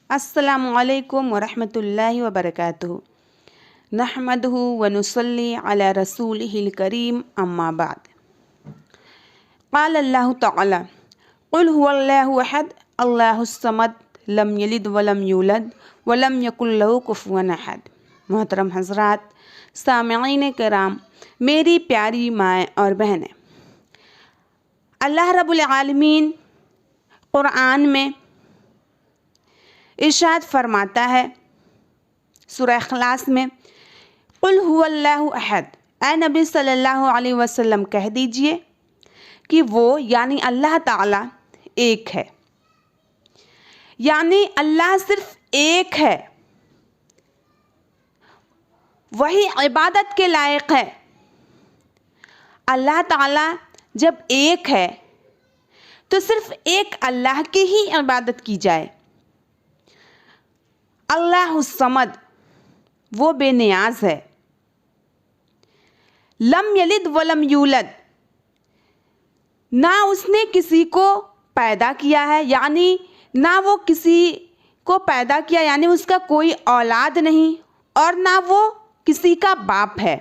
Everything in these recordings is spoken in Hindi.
अस्सलामु अलैकुम वरहमतुल्लाहि वबरकातुहू। नहमदुहु व नुसल्ली अला रसूलिहिल करीम, अम्मा बाद। क़ाल अल्लाहु तआला क़ुल हुवल्लाहु अहद अल्लाहुस समद लम यलिद वलम यूलद वलम यकुल लहू कुफुवन अहद। मोहतरम हज़रात, सामिईन किराम, मेरी प्यारी माएँ और बहनें, अल्लाह रब्बुल आलमीन क़ुरआन में इरशाद फरमाता है सूरह इख़लास में, क़ुल हुवल्लाहु अहद, ऐ नबी सल्लल्लाहु अलैहि वसल्लम कह दीजिए कि वो यानी अल्लाह ताला एक है, यानी अल्लाह सिर्फ एक है, वही इबादत के लायक है। अल्लाह ताला जब एक है तो सिर्फ एक अल्लाह की ही इबादत की जाए। अल्लाहुस समद, वो बेनियाज है। लम यलिद वलम यूलद, ना उसने किसी को पैदा किया है, यानी ना वो किसी को पैदा किया यानी उसका कोई औलाद नहीं, और ना वो किसी का बाप है।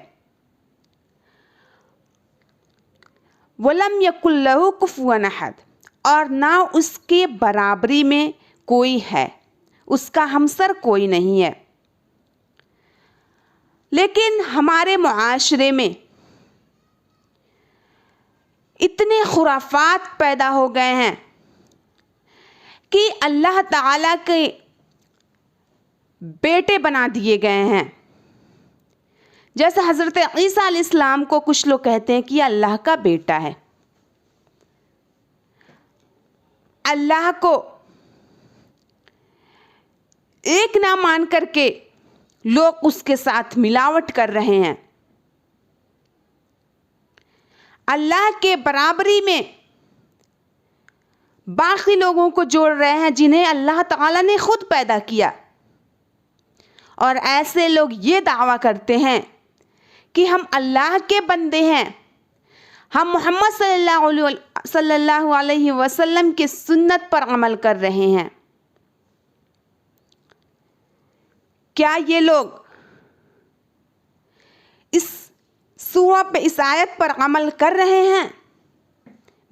वलम यकुल लहू कुफुवन अहद, और ना उसके बराबरी में कोई है, उसका हमसर कोई नहीं है। लेकिन हमारे मुआशरे में इतने खुराफात पैदा हो गए हैं कि अल्लाह ताला के बेटे बना दिए गए हैं। जैसे हज़रत ईसा अलैहिस्सलाम को कुछ लोग कहते हैं कि अल्लाह का बेटा है। अल्लाह को एक ना मान करके लोग उसके साथ मिलावट कर रहे हैं। अल्लाह के बराबरी में बाकी लोगों को जोड़ रहे हैं जिन्हें अल्लाह ताला ने खुद पैदा किया, और ऐसे लोग ये दावा करते हैं कि हम अल्लाह के बंदे हैं, हम मोहम्मद सल्लल्लाहु अलैहि वसल्लम की सुन्नत पर अमल कर रहे हैं। क्या ये लोग इस सूरा पे, इस आयत पर अमल कर रहे हैं?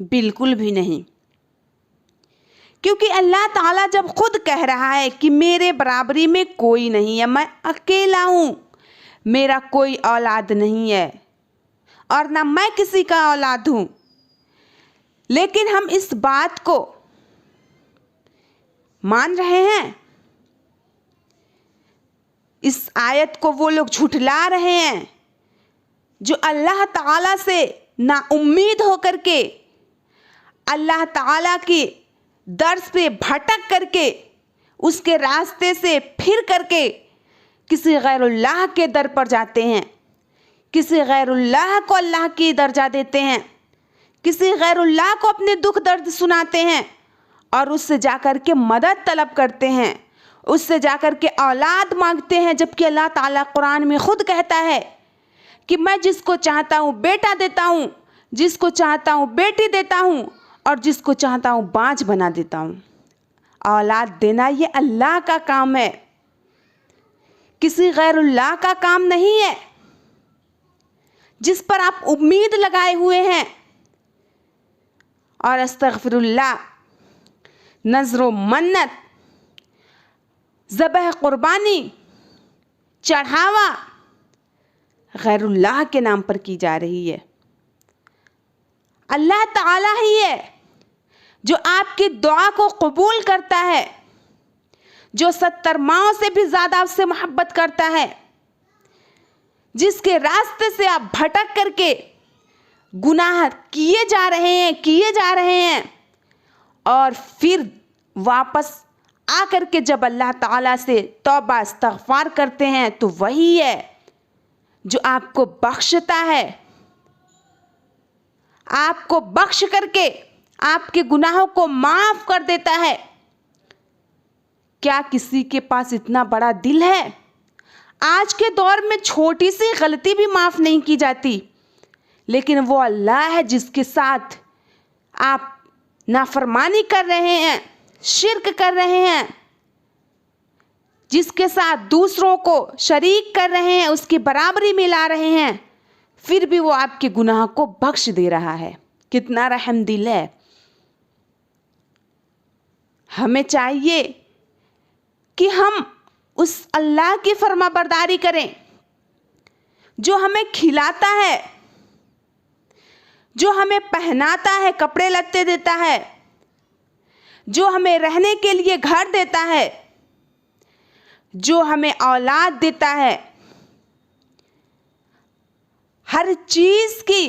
बिल्कुल भी नहीं, क्योंकि अल्लाह ताला जब खुद कह रहा है कि मेरे बराबरी में कोई नहीं है, मैं अकेला हूँ, मेरा कोई औलाद नहीं है और ना मैं किसी का औलाद हूँ, लेकिन हम इस बात को मान रहे हैं। इस आयत को वो लोग झुठला रहे हैं जो अल्लाह ताला से ना उम्मीद होकर के, अल्लाह ताला की दर से भटक करके, उसके रास्ते से फिर करके किसी गैरुल्लाह के दर पर जाते हैं, किसी गैरुल्लाह को अल्लाह की दर्जा देते हैं, किसी गैरुल्लाह को अपने दुख दर्द सुनाते हैं और उससे जाकर के मदद तलब करते हैं, उससे जाकर के औलाद मांगते हैं। जबकि अल्लाह ताला कुरान में खुद कहता है कि मैं जिसको चाहता हूँ बेटा देता हूँ, जिसको चाहता हूँ बेटी देता हूँ, और जिसको चाहता हूँ बाँझ बना देता हूँ। औलाद देना ये अल्लाह का काम है, किसी गैरुल्लाह का काम नहीं है जिस पर आप उम्मीद लगाए हुए हैं। और अस्तगफिरुल्लाह, नज़्र मन्नत, ज़बह कुर्बानी, चढ़ावा गैरुल्लाह के नाम पर की जा रही है। अल्लाह ताला ही है जो आपकी दुआ को कबूल करता है, जो 70 माओं से भी ज़्यादा उससे मोहब्बत करता है, जिसके रास्ते से आप भटक करके गुनाह किए जा रहे हैं और फिर वापस आकर के जब अल्लाह ताला से तौबा इस्तग़फ़ार करते हैं तो वही है जो आपको बख्शता है, आपको बख्श करके आपके गुनाहों को माफ़ कर देता है। क्या किसी के पास इतना बड़ा दिल है? आज के दौर में छोटी सी गलती भी माफ़ नहीं की जाती, लेकिन वो अल्लाह है जिसके साथ आप नाफरमानी कर रहे हैं, शिर्क कर रहे हैं, जिसके साथ दूसरों को शरीक कर रहे हैं, उसकी बराबरी मिला रहे हैं, फिर भी वो आपके गुनाह को बख्श दे रहा है। कितना रहमदिल है। हमें चाहिए कि हम उस अल्लाह की फरमाबरदारी करें जो हमें खिलाता है, जो हमें पहनाता है, कपड़े लत्ते देता है, जो हमें रहने के लिए घर देता है, जो हमें औलाद देता है। हर चीज की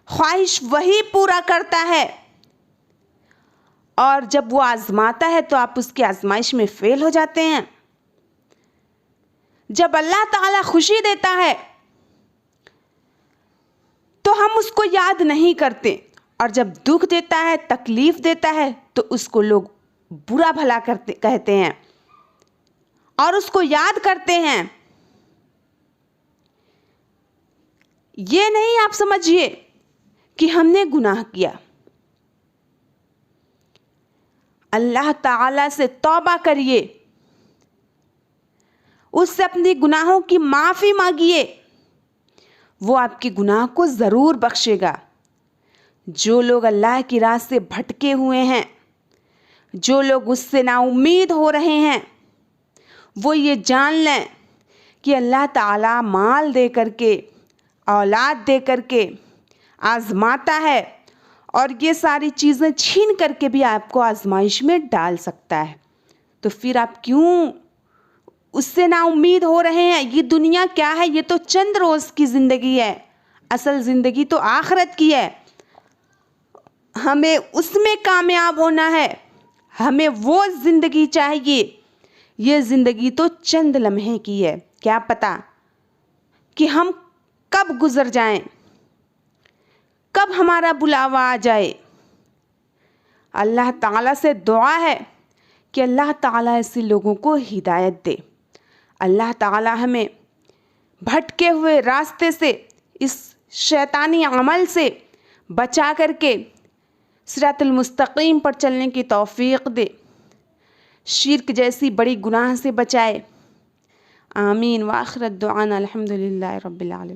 ख्वाहिश वही पूरा करता है, और जब वो आजमाता है तो आप उसकी आजमाइश में फेल हो जाते हैं। जब अल्लाह ताला खुशी देता है तो हम उसको याद नहीं करते, और जब दुख देता है, तकलीफ देता है, तो उसको लोग बुरा भला कहते हैं और उसको याद करते हैं। ये नहीं आप समझिए कि हमने गुनाह किया। अल्लाह ताला से तौबा करिए, उससे अपने गुनाहों की माफ़ी मांगिए, वो आपके गुनाह को ज़रूर बख्शेगा। जो लोग अल्लाह की राह से भटके हुए हैं, जो लोग उससे नाउम्मीद हो रहे हैं, वो ये जान लें कि अल्लाह ताला माल दे करके, औलाद दे करके आज़माता है, और ये सारी चीज़ें छीन करके भी आपको आजमाइश में डाल सकता है। तो फिर आप क्यों उससे ना उम्मीद हो रहे हैं? ये दुनिया क्या है? ये तो चंद रोज़ की ज़िंदगी है, असल ज़िंदगी तो आखिरत की है। हमें उसमें कामयाब होना है, हमें वो ज़िंदगी चाहिए। ये ज़िंदगी तो चंद लम्हे की है, क्या पता कि हम कब गुज़र जाएं, कब हमारा बुलावा आ जाए। अल्लाह ताला से दुआ है कि अल्लाह ताला ऐसे लोगों को हिदायत दे। अल्लाह ताला हमें भटके हुए रास्ते से, इस शैतानी अमल से बचा करके सिरातुल मुस्तकीम पर चलने की तौफीक दे, शिर्क जैसी बड़ी गुनाह से बचाए। आमीन। व आखिरत दुआना अल्हम्दुलिल्लाहि रब्बिल आलमीन।